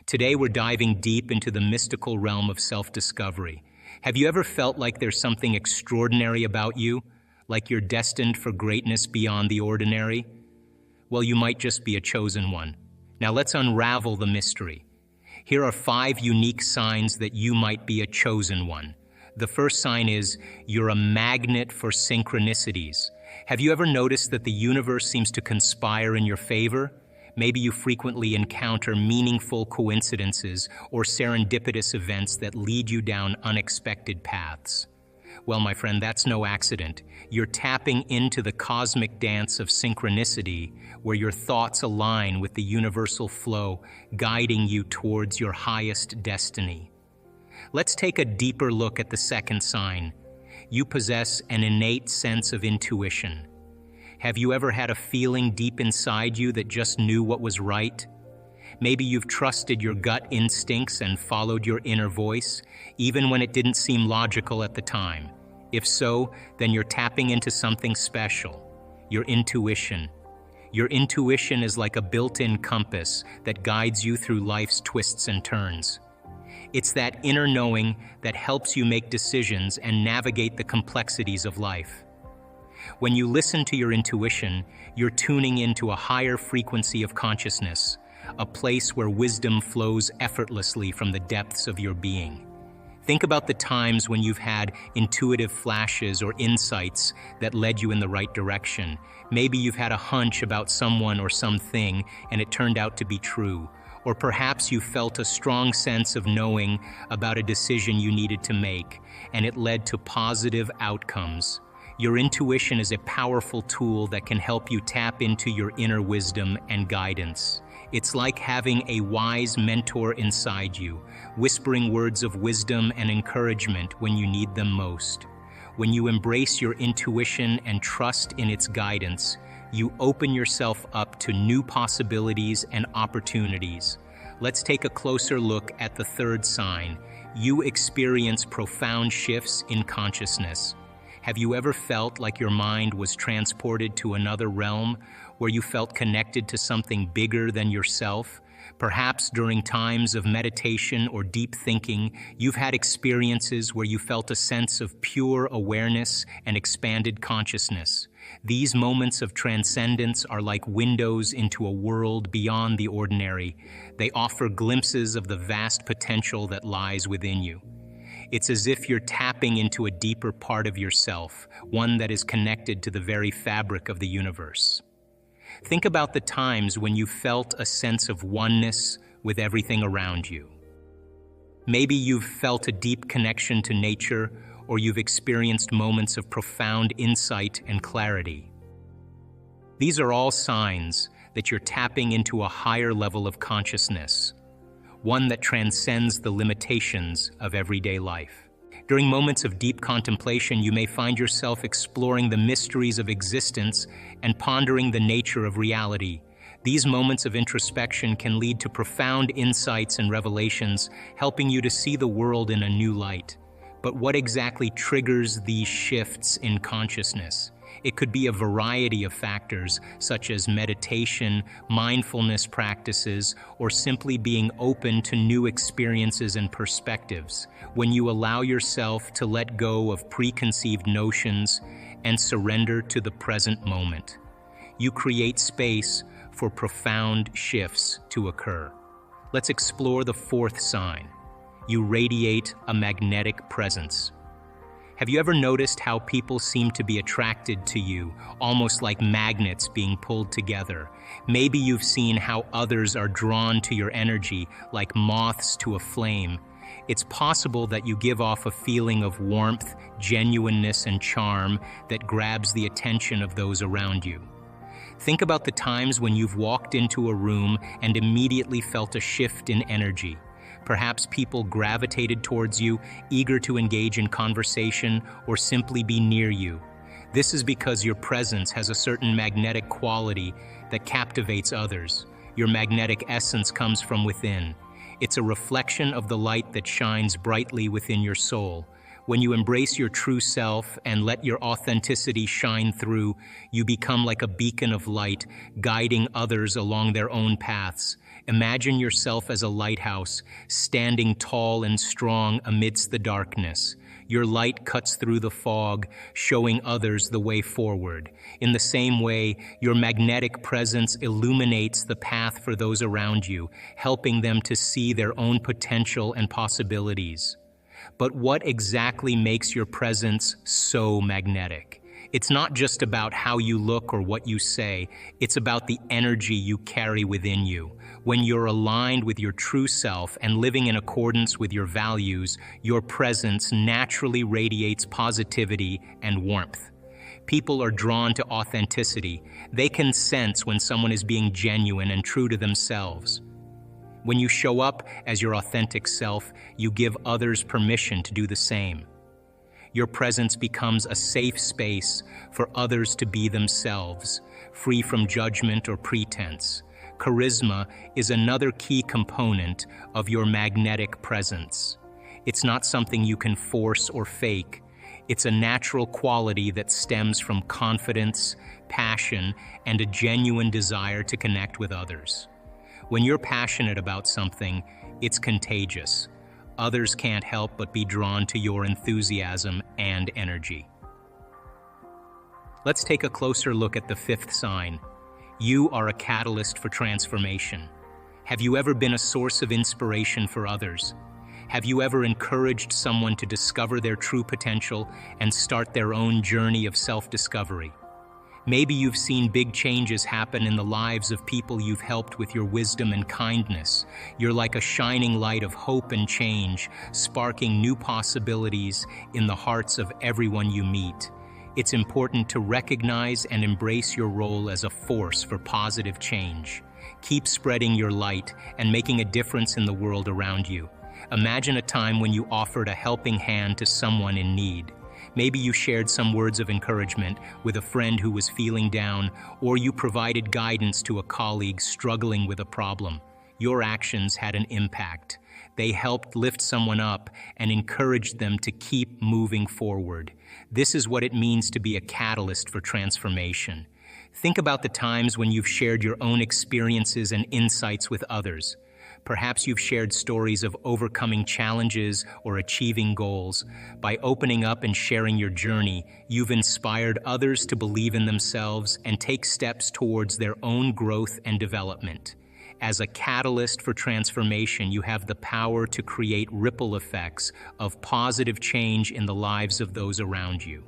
Today we're diving deep into the mystical realm of self-discovery. Have you ever felt like there's something extraordinary about you? Like you're destined for greatness beyond the ordinary? Well, you might just be a chosen one. Now let's unravel the mystery. Here are 5 unique signs that you might be a chosen one. The first sign is you're a magnet for synchronicities. Have you ever noticed that the universe seems to conspire in your favor? Maybe you frequently encounter meaningful coincidences or serendipitous events that lead you down unexpected paths. Well, my friend, that's no accident. You're tapping into the cosmic dance of synchronicity, where your thoughts align with the universal flow, guiding you towards your highest destiny. Let's take a deeper look at the second sign. You possess an innate sense of intuition. Have you ever had a feeling deep inside you that just knew what was right? Maybe you've trusted your gut instincts and followed your inner voice, even when it didn't seem logical at the time. If so, then you're tapping into something special, your intuition. Your intuition is like a built-in compass that guides you through life's twists and turns. It's that inner knowing that helps you make decisions and navigate the complexities of life. When you listen to your intuition, you're tuning into a higher frequency of consciousness, a place where wisdom flows effortlessly from the depths of your being. Think about the times when you've had intuitive flashes or insights that led you in the right direction. Maybe you've had a hunch about someone or something and it turned out to be true. Or perhaps you felt a strong sense of knowing about a decision you needed to make, and it led to positive outcomes. Your intuition is a powerful tool that can help you tap into your inner wisdom and guidance. It's like having a wise mentor inside you, whispering words of wisdom and encouragement when you need them most. When you embrace your intuition and trust in its guidance, you open yourself up to new possibilities and opportunities. Let's take a closer look at the third sign. You experience profound shifts in consciousness. Have you ever felt like your mind was transported to another realm where you felt connected to something bigger than yourself? Perhaps during times of meditation or deep thinking, you've had experiences where you felt a sense of pure awareness and expanded consciousness. These moments of transcendence are like windows into a world beyond the ordinary. They offer glimpses of the vast potential that lies within you. It's as if you're tapping into a deeper part of yourself, one that is connected to the very fabric of the universe. Think about the times when you felt a sense of oneness with everything around you. Maybe you've felt a deep connection to nature, or you've experienced moments of profound insight and clarity. These are all signs that you're tapping into a higher level of consciousness, one that transcends the limitations of everyday life. During moments of deep contemplation, you may find yourself exploring the mysteries of existence and pondering the nature of reality. These moments of introspection can lead to profound insights and revelations, helping you to see the world in a new light. But what exactly triggers these shifts in consciousness? It could be a variety of factors, such as meditation, mindfulness practices, or simply being open to new experiences and perspectives. When you allow yourself to let go of preconceived notions and surrender to the present moment, you create space for profound shifts to occur. Let's explore the fourth sign. You radiate a magnetic presence. Have you ever noticed how people seem to be attracted to you, almost like magnets being pulled together? Maybe you've seen how others are drawn to your energy, like moths to a flame. It's possible that you give off a feeling of warmth, genuineness, and charm that grabs the attention of those around you. Think about the times when you've walked into a room and immediately felt a shift in energy. Perhaps people gravitated towards you, eager to engage in conversation or simply be near you. This is because your presence has a certain magnetic quality that captivates others. Your magnetic essence comes from within. It's a reflection of the light that shines brightly within your soul. When you embrace your true self and let your authenticity shine through, you become like a beacon of light, guiding others along their own paths. Imagine yourself as a lighthouse, standing tall and strong amidst the darkness. Your light cuts through the fog, showing others the way forward. In the same way, your magnetic presence illuminates the path for those around you, helping them to see their own potential and possibilities. But what exactly makes your presence so magnetic? It's not just about how you look or what you say, it's about the energy you carry within you. When you're aligned with your true self and living in accordance with your values, your presence naturally radiates positivity and warmth. People are drawn to authenticity. They can sense when someone is being genuine and true to themselves. When you show up as your authentic self, you give others permission to do the same. Your presence becomes a safe space for others to be themselves, free from judgment or pretense. Charisma is another key component of your magnetic presence. It's not something you can force or fake. It's a natural quality that stems from confidence, passion, and a genuine desire to connect with others. When you're passionate about something, it's contagious. Others can't help but be drawn to your enthusiasm and energy. Let's take a closer look at the fifth sign. You are a catalyst for transformation. Have you ever been a source of inspiration for others? Have you ever encouraged someone to discover their true potential and start their own journey of self-discovery? Maybe you've seen big changes happen in the lives of people you've helped with your wisdom and kindness. You're like a shining light of hope and change, sparking new possibilities in the hearts of everyone you meet. It's important to recognize and embrace your role as a force for positive change. Keep spreading your light and making a difference in the world around you. Imagine a time when you offered a helping hand to someone in need. Maybe you shared some words of encouragement with a friend who was feeling down, or you provided guidance to a colleague struggling with a problem. Your actions had an impact. They helped lift someone up and encouraged them to keep moving forward. This is what it means to be a catalyst for transformation. Think about the times when you've shared your own experiences and insights with others. Perhaps you've shared stories of overcoming challenges or achieving goals. By opening up and sharing your journey, you've inspired others to believe in themselves and take steps towards their own growth and development. As a catalyst for transformation, you have the power to create ripple effects of positive change in the lives of those around you.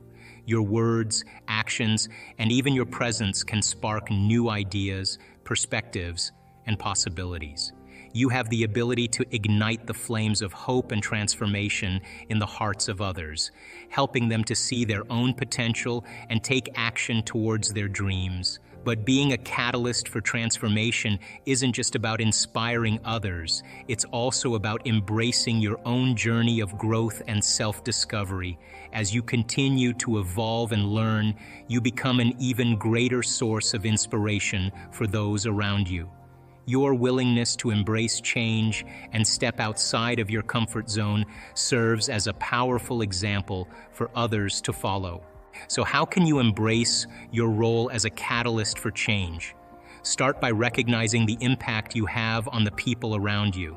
Your words, actions, and even your presence can spark new ideas, perspectives, and possibilities. You have the ability to ignite the flames of hope and transformation in the hearts of others, helping them to see their own potential and take action towards their dreams. But being a catalyst for transformation isn't just about inspiring others. It's also about embracing your own journey of growth and self-discovery. As you continue to evolve and learn, you become an even greater source of inspiration for those around you. Your willingness to embrace change and step outside of your comfort zone serves as a powerful example for others to follow. So how can you embrace your role as a catalyst for change? Start by recognizing the impact you have on the people around you.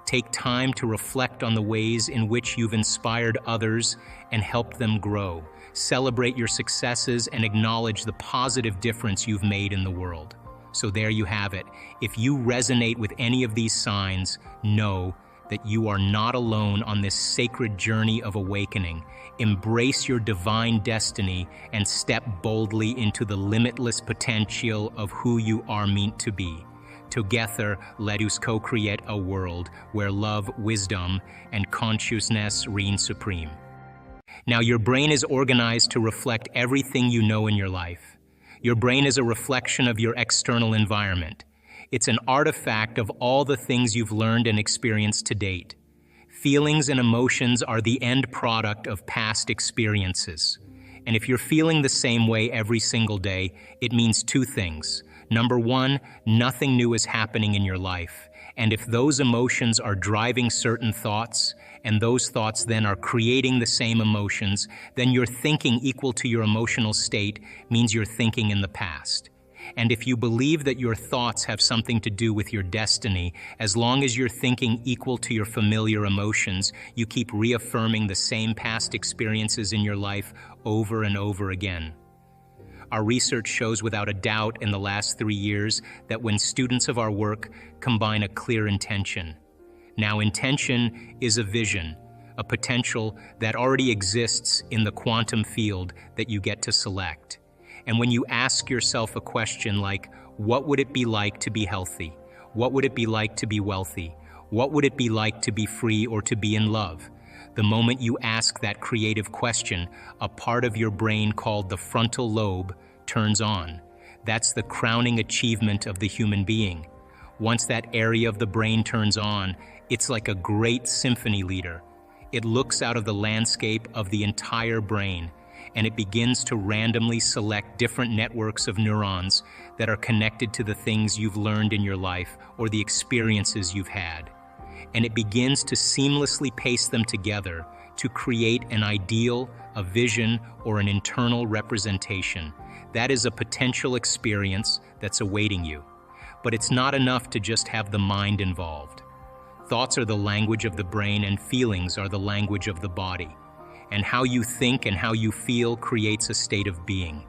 Take time to reflect on the ways in which you've inspired others and helped them grow. Celebrate your successes and acknowledge the positive difference you've made in the world. So there you have it. If you resonate with any of these signs, know that you are not alone on this sacred journey of awakening. Embrace your divine destiny and step boldly into the limitless potential of who you are meant to be. Together, let us co-create a world where love, wisdom, and consciousness reign supreme. Now, your brain is organized to reflect everything you know in your life. Your brain is a reflection of your external environment. It's an artifact of all the things you've learned and experienced to date. Feelings and emotions are the end product of past experiences. And if you're feeling the same way every single day, it means two things. Number one, nothing new is happening in your life. And if those emotions are driving certain thoughts, and those thoughts then are creating the same emotions, then your thinking equal to your emotional state means you're thinking in the past. And if you believe that your thoughts have something to do with your destiny, as long as you're thinking equal to your familiar emotions, you keep reaffirming the same past experiences in your life over and over again. Our research shows without a doubt in the last 3 years that when students of our work combine a clear intention. Now, intention is a vision, a potential that already exists in the quantum field that you get to select. And when you ask yourself a question like, what would it be like to be healthy? What would it be like to be wealthy? What would it be like to be free or to be in love? The moment you ask that creative question, a part of your brain called the frontal lobe turns on. That's the crowning achievement of the human being. Once that area of the brain turns on, it's like a great symphony leader. It looks out of the landscape of the entire brain, and it begins to randomly select different networks of neurons that are connected to the things you've learned in your life or the experiences you've had. And it begins to seamlessly paste them together to create an ideal, a vision, or an internal representation. That is a potential experience that's awaiting you. But it's not enough to just have the mind involved. Thoughts are the language of the brain, and feelings are the language of the body. And how you think and how you feel creates a state of being.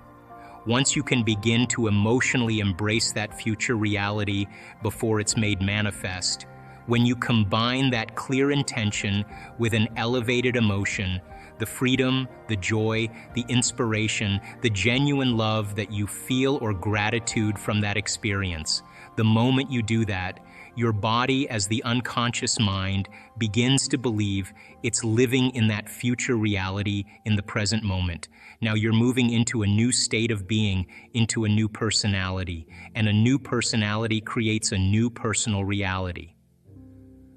Once you can begin to emotionally embrace that future reality before it's made manifest, when you combine that clear intention with an elevated emotion, the freedom, the joy, the inspiration, the genuine love that you feel or gratitude from that experience, the moment you do that, your body, as the unconscious mind, begins to believe it's living in that future reality in the present moment. Now you're moving into a new state of being, into a new personality, and a new personality creates a new personal reality.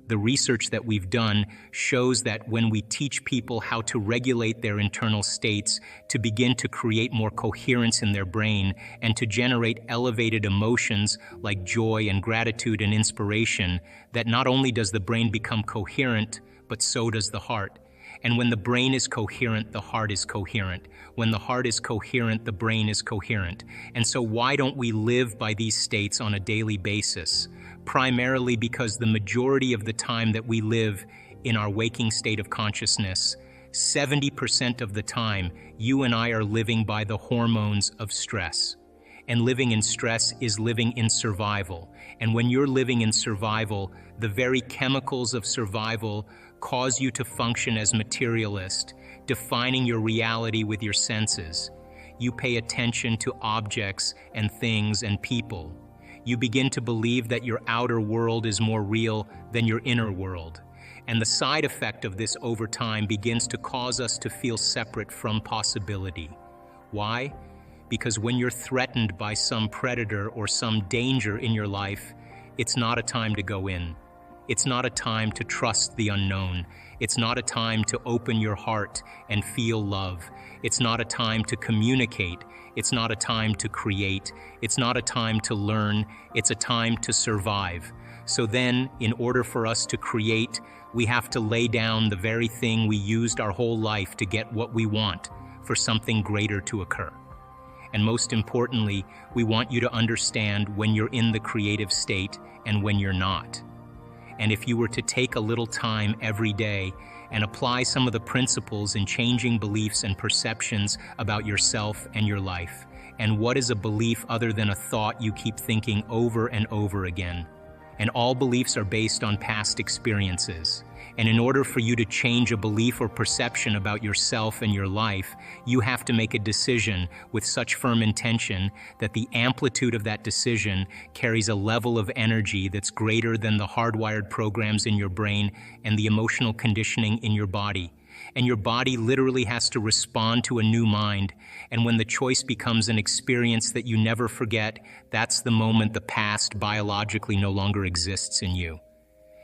The research that we've done shows that when we teach people how to regulate their internal states, to begin to create more coherence in their brain, and to generate elevated emotions like joy and gratitude and inspiration, that not only does the brain become coherent, but so does the heart. And when the brain is coherent, the heart is coherent. When the heart is coherent, the brain is coherent. And so why don't we live by these states on a daily basis? Primarily because the majority of the time that we live in our waking state of consciousness, 70% of the time, you and I are living by the hormones of stress. And living in stress is living in survival. And when you're living in survival, the very chemicals of survival cause you to function as materialist, defining your reality with your senses. You pay attention to objects and things and people. You begin to believe that your outer world is more real than your inner world. And the side effect of this over time begins to cause us to feel separate from possibility. Why? Because when you're threatened by some predator or some danger in your life, it's not a time to go in. It's not a time to trust the unknown. It's not a time to open your heart and feel love. It's not a time to communicate. It's not a time to create. It's not a time to learn. It's a time to survive. So then, in order for us to create, we have to lay down the very thing we used our whole life to get what we want, for something greater to occur. And most importantly, we want you to understand when you're in the creative state and when you're not. And if you were to take a little time every day and apply some of the principles in changing beliefs and perceptions about yourself and your life, and what is a belief other than a thought you keep thinking over and over again? And all beliefs are based on past experiences. And in order for you to change a belief or perception about yourself and your life, you have to make a decision with such firm intention that the amplitude of that decision carries a level of energy that's greater than the hardwired programs in your brain and the emotional conditioning in your body. And your body literally has to respond to a new mind. And when the choice becomes an experience that you never forget, that's the moment the past biologically no longer exists in you.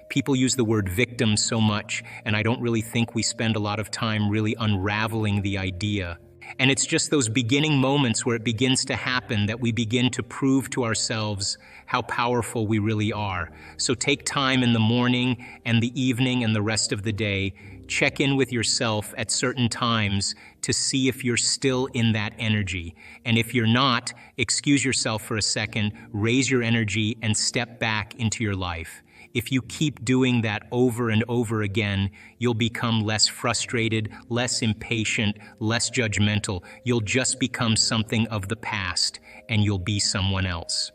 People use the word victim so much, and I don't really think we spend a lot of time really unraveling the idea. And it's just those beginning moments where it begins to happen that we begin to prove to ourselves how powerful we really are. So take time in the morning and the evening and the rest of the day Check in with yourself at certain times to see if you're still in that energy. And if you're not, excuse yourself for a second, raise your energy, and step back into your life. If you keep doing that over and over again, you'll become less frustrated, less impatient, less judgmental. You'll just become something of the past, and you'll be someone else.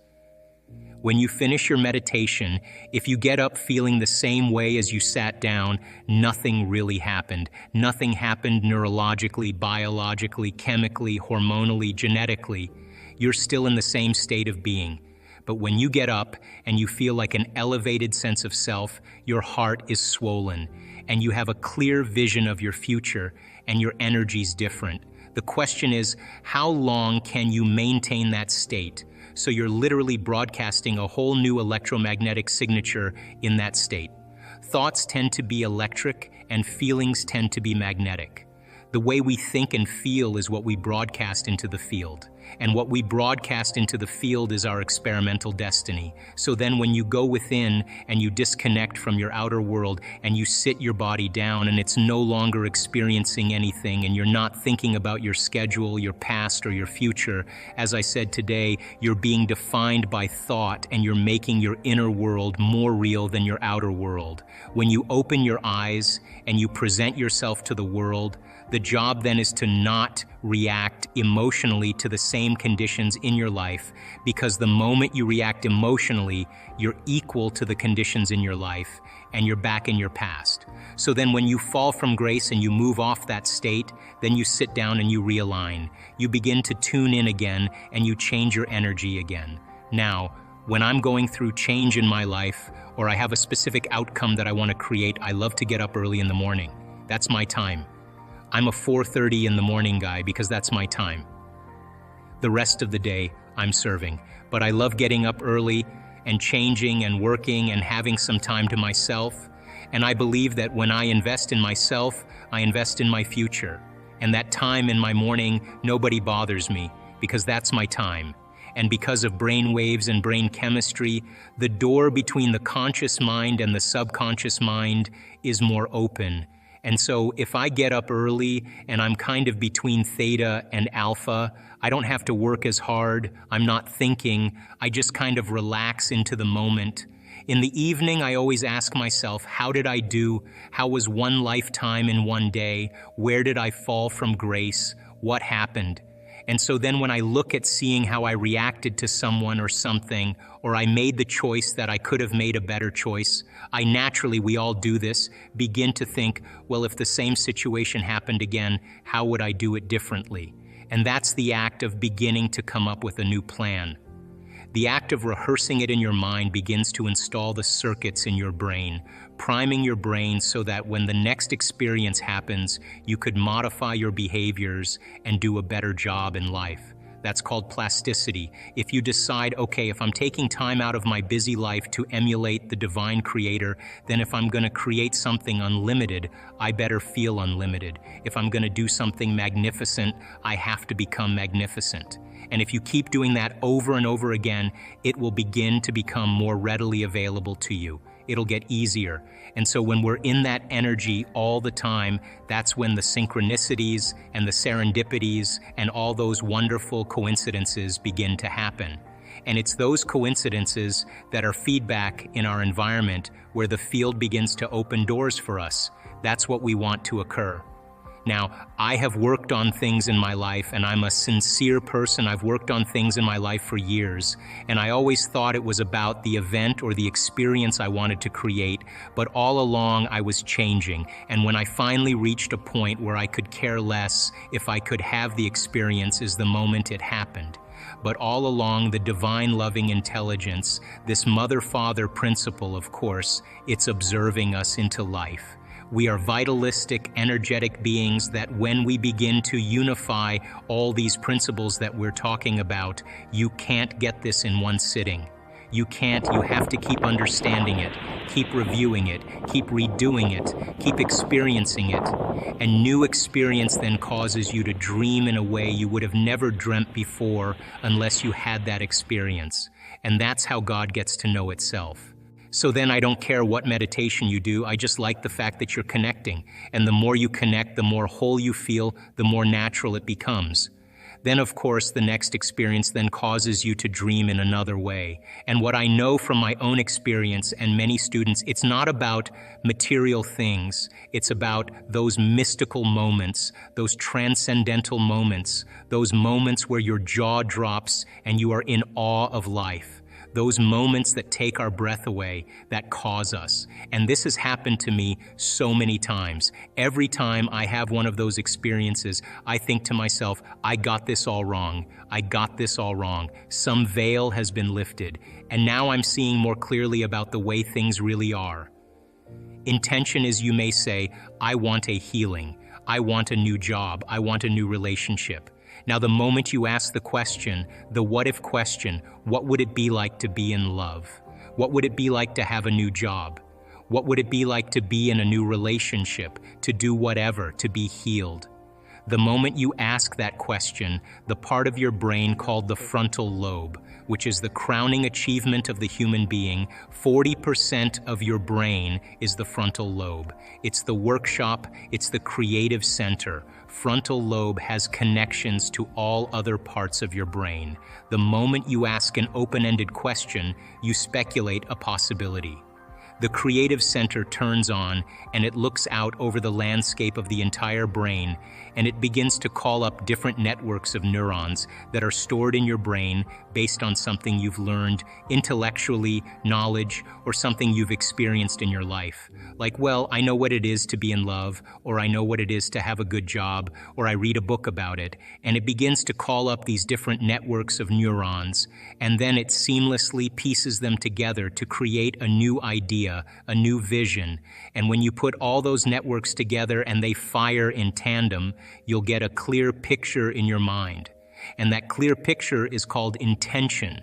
When you finish your meditation, if you get up feeling the same way as you sat down, nothing really happened. Nothing happened neurologically, biologically, chemically, hormonally, genetically. You're still in the same state of being. But when you get up and you feel like an elevated sense of self, your heart is swollen, and you have a clear vision of your future, and your energy's different. The question is, how long can you maintain that state? So you're literally broadcasting a whole new electromagnetic signature in that state. Thoughts tend to be electric, and feelings tend to be magnetic. The way we think and feel is what we broadcast into the field. And what we broadcast into the field is our experimental destiny. So then when you go within and you disconnect from your outer world and you sit your body down and it's no longer experiencing anything and you're not thinking about your schedule, your past, or your future, as I said today, you're being defined by thought and you're making your inner world more real than your outer world. When you open your eyes and you present yourself to the world, the job then is to not react emotionally to the same conditions in your life, because the moment you react emotionally, you're equal to the conditions in your life and you're back in your past. So then when you fall from grace and you move off that state, then you sit down and you realign. You begin to tune in again and you change your energy again. Now, when I'm going through change in my life or I have a specific outcome that I want to create, I love to get up early in the morning. That's my time. I'm a 4:30 in the morning guy because that's my time. The rest of the day, I'm serving. But I love getting up early and changing and working and having some time to myself. And I believe that when I invest in myself, I invest in my future. And that time in my morning, nobody bothers me because that's my time. And because of brain waves and brain chemistry, the door between the conscious mind and the subconscious mind is more open. And so if I get up early and I'm kind of between theta and alpha, I don't have to work as hard, I'm not thinking, I just kind of relax into the moment. In the evening, I always ask myself, how did I do? How was one lifetime in one day? Where did I fall from grace? What happened? And so then when I look at seeing how I reacted to someone or something, or I made the choice that I could have made a better choice, I naturally, we all do this, begin to think, well, if the same situation happened again, how would I do it differently? And that's the act of beginning to come up with a new plan. The act of rehearsing it in your mind begins to install the circuits in your brain, priming your brain so that when the next experience happens, you could modify your behaviors and do a better job in life. That's called plasticity. If you decide, okay, if I'm taking time out of my busy life to emulate the divine creator, then if I'm going to create something unlimited, I better feel unlimited. If I'm going to do something magnificent, I have to become magnificent. And if you keep doing that over and over again, it will begin to become more readily available to you. It'll get easier. And so when we're in that energy all the time, that's when the synchronicities and the serendipities and all those wonderful coincidences begin to happen. And it's those coincidences that are feedback in our environment where the field begins to open doors for us. That's what we want to occur. Now, I have worked on things in my life, and I'm a sincere person. I've worked on things in my life for years, and I always thought it was about the event or the experience I wanted to create, but all along I was changing. And when I finally reached a point where I could care less if I could have the experience is the moment it happened. But all along, the divine loving intelligence, this mother-father principle, of course, it's observing us into life. We are vitalistic, energetic beings that when we begin to unify all these principles that we're talking about, you can't get this in one sitting. You can't, you have to keep understanding it, keep reviewing it, keep redoing it, keep experiencing it. And new experience then causes you to dream in a way you would have never dreamt before unless you had that experience. And that's how God gets to know itself. So then I don't care what meditation you do, I just like the fact that you're connecting. And the more you connect, the more whole you feel, the more natural it becomes. Then, of course, the next experience then causes you to dream in another way. And what I know from my own experience and many students, it's not about material things. It's about those mystical moments, those transcendental moments, those moments where your jaw drops and you are in awe of life. Those moments that take our breath away, that cause us. And this has happened to me so many times. Every time I have one of those experiences, I think to myself, I got this all wrong. I got this all wrong. Some veil has been lifted, and now I'm seeing more clearly about the way things really are. Intention is, you may say, I want a healing. I want a new job. I want a new relationship. Now, the moment you ask the question, the what-if question, what would it be like to be in love? What would it be like to have a new job? What would it be like to be in a new relationship, to do whatever, to be healed? The moment you ask that question, the part of your brain called the frontal lobe, which is the crowning achievement of the human being, 40% of your brain is the frontal lobe. It's the workshop, it's the creative center. Frontal lobe has connections to all other parts of your brain. The moment you ask an open-ended question, you speculate a possibility. The creative center turns on and it looks out over the landscape of the entire brain, and it begins to call up different networks of neurons that are stored in your brain based on something you've learned intellectually, knowledge, or something you've experienced in your life. Like, well, I know what it is to be in love, or I know what it is to have a good job, or I read a book about it, and it begins to call up these different networks of neurons, and then it seamlessly pieces them together to create a new idea, a new vision. And when you put all those networks together and they fire in tandem, you'll get a clear picture in your mind. And that clear picture is called intention.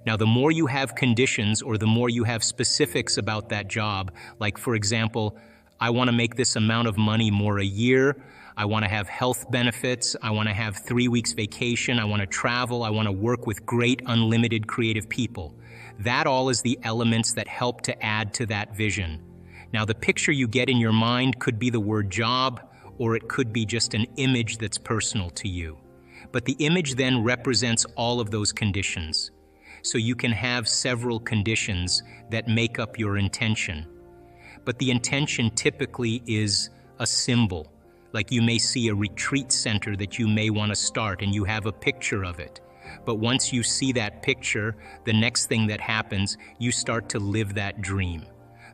Now, the more you have conditions or the more you have specifics about that job, like, for example, I want to make this amount of money more a year, I want to have health benefits, I want to have 3 weeks vacation, I want to travel, I want to work with great unlimited creative people. That all is the elements that help to add to that vision. Now, the picture you get in your mind could be the word job, or it could be just an image that's personal to you. But the image then represents all of those conditions. So you can have several conditions that make up your intention. But the intention typically is a symbol. Like, you may see a retreat center that you may want to start and you have a picture of it. But once you see that picture, the next thing that happens, you start to live that dream.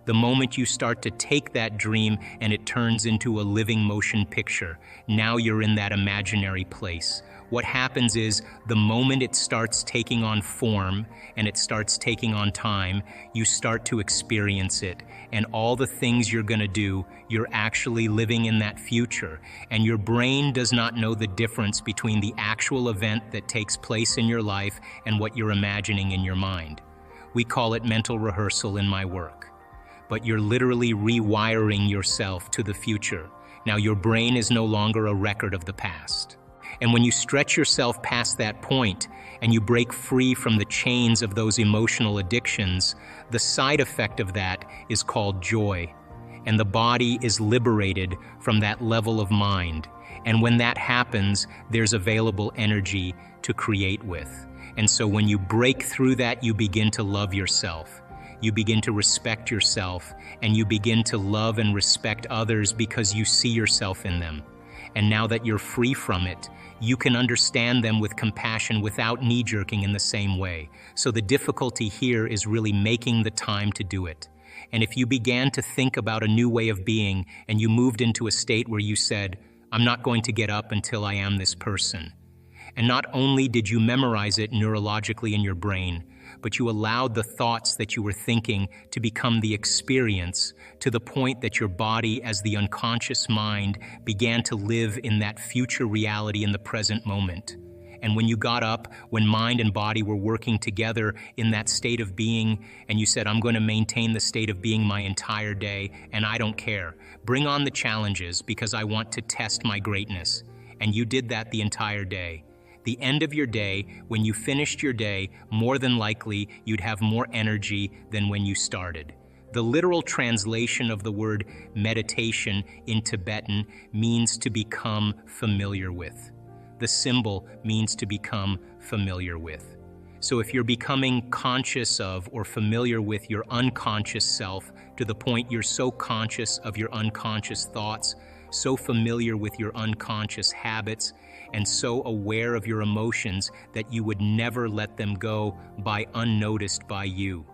The moment you start to take that dream and it turns into a living motion picture, now you're in that imaginary place. What happens is, the moment it starts taking on form and it starts taking on time, you start to experience it. And all the things you're going to do, you're actually living in that future. And your brain does not know the difference between the actual event that takes place in your life and what you're imagining in your mind. We call it mental rehearsal in my work. But you're literally rewiring yourself to the future. Now, your brain is no longer a record of the past. And when you stretch yourself past that point and you break free from the chains of those emotional addictions, the side effect of that is called joy. And the body is liberated from that level of mind. And when that happens, there's available energy to create with. And so when you break through that, you begin to love yourself. You begin to respect yourself, and you begin to love and respect others because you see yourself in them. And now that you're free from it, you can understand them with compassion without knee-jerking in the same way. So the difficulty here is really making the time to do it. And if you began to think about a new way of being and you moved into a state where you said, I'm not going to get up until I am this person. And not only did you memorize it neurologically in your brain, but you allowed the thoughts that you were thinking to become the experience, to the point that your body, as the unconscious mind, began to live in that future reality in the present moment. And when you got up, when mind and body were working together in that state of being, and you said, I'm going to maintain the state of being my entire day, and I don't care. Bring on the challenges because I want to test my greatness. And you did that the entire day. The end of your day, when you finished your day, more than likely you'd have more energy than when you started. The literal translation of the word meditation in Tibetan means to become familiar with. The symbol means to become familiar with. So if you're becoming conscious of or familiar with your unconscious self to the point you're so conscious of your unconscious thoughts, so familiar with your unconscious habits, and so aware of your emotions that you would never let them go by unnoticed by you.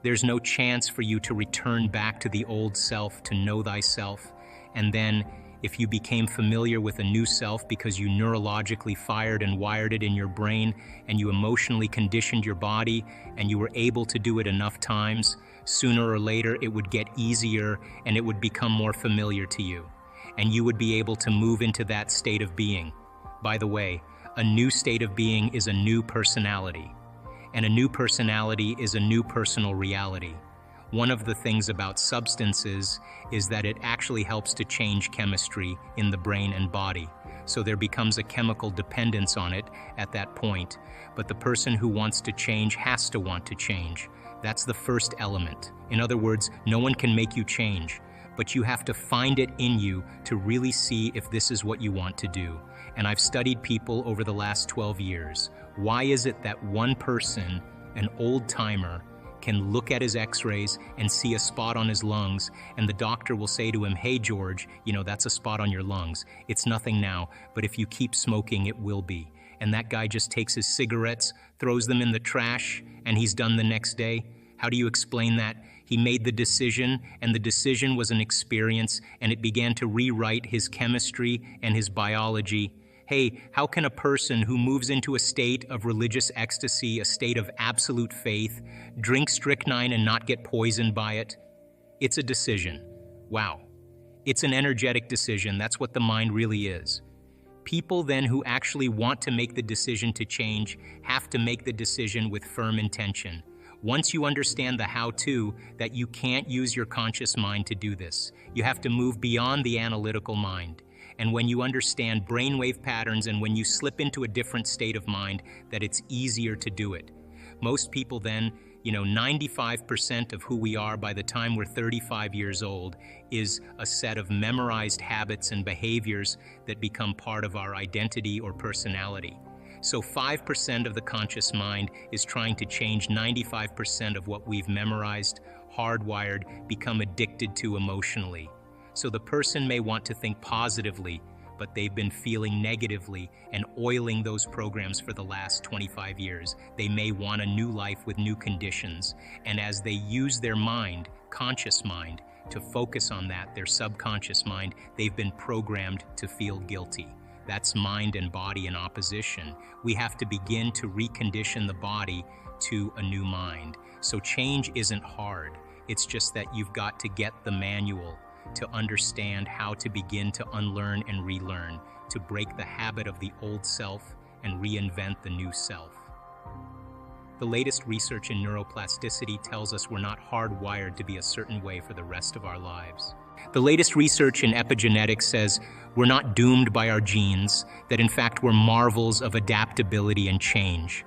There's no chance for you to return back to the old self to know thyself, and then if you became familiar with a new self because you neurologically fired and wired it in your brain and you emotionally conditioned your body and you were able to do it enough times, sooner or later it would get easier and it would become more familiar to you. And you would be able to move into that state of being. By the way, a new state of being is a new personality. And a new personality is a new personal reality. One of the things about substances is that it actually helps to change chemistry in the brain and body. So there becomes a chemical dependence on it at that point. But the person who wants to change has to want to change. That's the first element. In other words, no one can make you change, but you have to find it in you to really see if this is what you want to do. And I've studied people over the last 12 years. Why is it that one person, an old timer, can look at his x-rays and see a spot on his lungs, and the doctor will say to him, "Hey George, that's a spot on your lungs. It's nothing now, but if you keep smoking, it will be." And that guy just takes his cigarettes, throws them in the trash, and he's done the next day? How do you explain that? He made the decision, and the decision was an experience, and it began to rewrite his chemistry and his biology. Hey, how can a person who moves into a state of religious ecstasy, a state of absolute faith, drink strychnine and not get poisoned by it? It's a decision. Wow. It's an energetic decision. That's what the mind really is. People then who actually want to make the decision to change have to make the decision with firm intention. Once you understand the how-to, that you can't use your conscious mind to do this. You have to move beyond the analytical mind. And when you understand brainwave patterns and when you slip into a different state of mind, that it's easier to do it. Most people then, 95% of who we are by the time we're 35 years old is a set of memorized habits and behaviors that become part of our identity or personality. So 5% of the conscious mind is trying to change 95% of what we've memorized, hardwired, become addicted to emotionally. So the person may want to think positively, but they've been feeling negatively and oiling those programs for the last 25 years. They may want a new life with new conditions. And as they use their mind, conscious mind, to focus on that, their subconscious mind, they've been programmed to feel guilty. That's mind and body in opposition. We have to begin to recondition the body to a new mind. So change isn't hard. It's just that you've got to get the manual to understand how to begin to unlearn and relearn, to break the habit of the old self and reinvent the new self. The latest research in neuroplasticity tells us we're not hardwired to be a certain way for the rest of our lives. The latest research in epigenetics says we're not doomed by our genes, that in fact we're marvels of adaptability and change.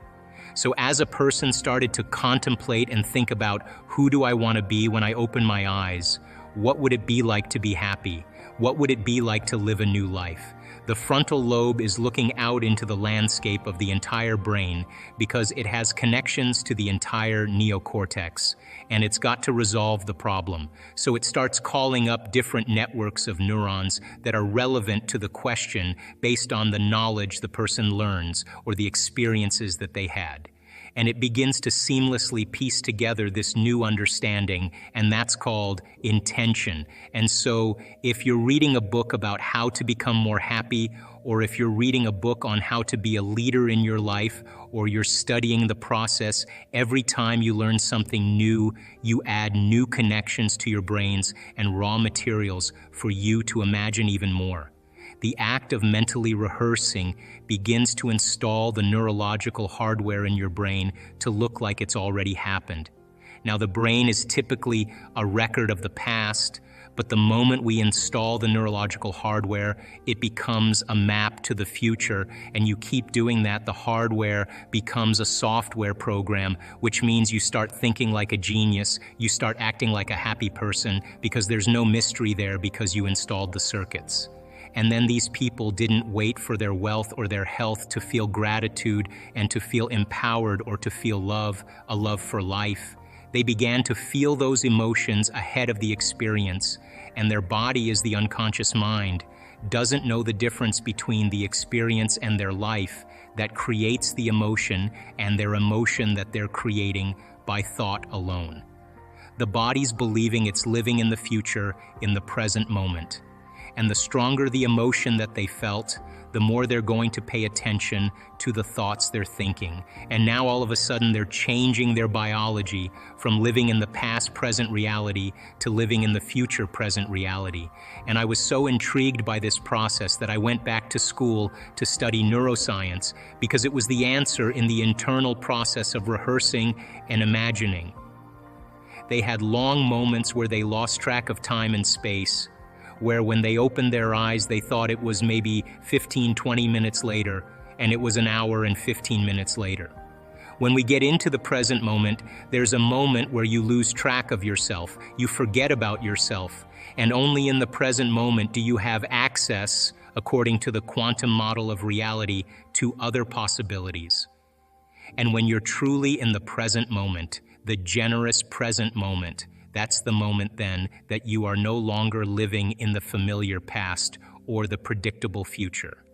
So as a person started to contemplate and think about who do I want to be when I open my eyes, what would it be like to be happy? What would it be like to live a new life? The frontal lobe is looking out into the landscape of the entire brain because it has connections to the entire neocortex, and it's got to resolve the problem. So it starts calling up different networks of neurons that are relevant to the question based on the knowledge the person learns or the experiences that they had. And it begins to seamlessly piece together this new understanding, and that's called intention. And so if you're reading a book about how to become more happy, or if you're reading a book on how to be a leader in your life, or you're studying the process, every time you learn something new, you add new connections to your brains and raw materials for you to imagine even more. The act of mentally rehearsing begins to install the neurological hardware in your brain to look like it's already happened. Now, the brain is typically a record of the past, But the moment we install the neurological hardware, it becomes a map to the future, and you keep doing that, the hardware becomes a software program, which means you start thinking like a genius, you start acting like a happy person, because there's no mystery there because you installed the circuits. And then these people didn't wait for their wealth or their health to feel gratitude and to feel empowered or to feel love, a love for life. They began to feel those emotions ahead of the experience, and their body, is the unconscious mind, doesn't know the difference between the experience and their life that creates the emotion and their emotion that they're creating by thought alone. The body's believing it's living in the future, in the present moment. And the stronger the emotion that they felt, the more they're going to pay attention to the thoughts they're thinking. And now all of a sudden they're changing their biology from living in the past present reality to living in the future present reality. And I was so intrigued by this process that I went back to school to study neuroscience, because it was the answer in the internal process of rehearsing and imagining. They had long moments where they lost track of time and space, where when they opened their eyes, they thought it was maybe 15, 20 minutes later, and it was an hour and 15 minutes later. When we get into the present moment, there's a moment where you lose track of yourself, you forget about yourself, and only in the present moment do you have access, according to the quantum model of reality, to other possibilities. And when you're truly in the present moment, the generous present moment, that's the moment then that you are no longer living in the familiar past or the predictable future.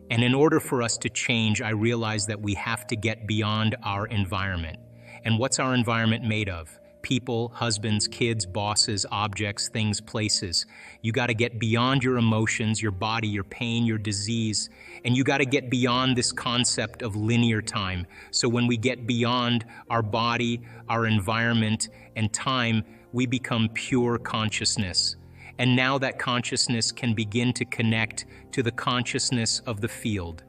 And in order for us to change, I realize that we have to get beyond our environment. And what's our environment made of? People, husbands, kids, bosses, objects, things, places. You got to get beyond your emotions, your body, your pain, your disease, and you got to get beyond this concept of linear time. So when we get beyond our body, our environment, and time, we become pure consciousness. And now that consciousness can begin to connect to the consciousness of the field.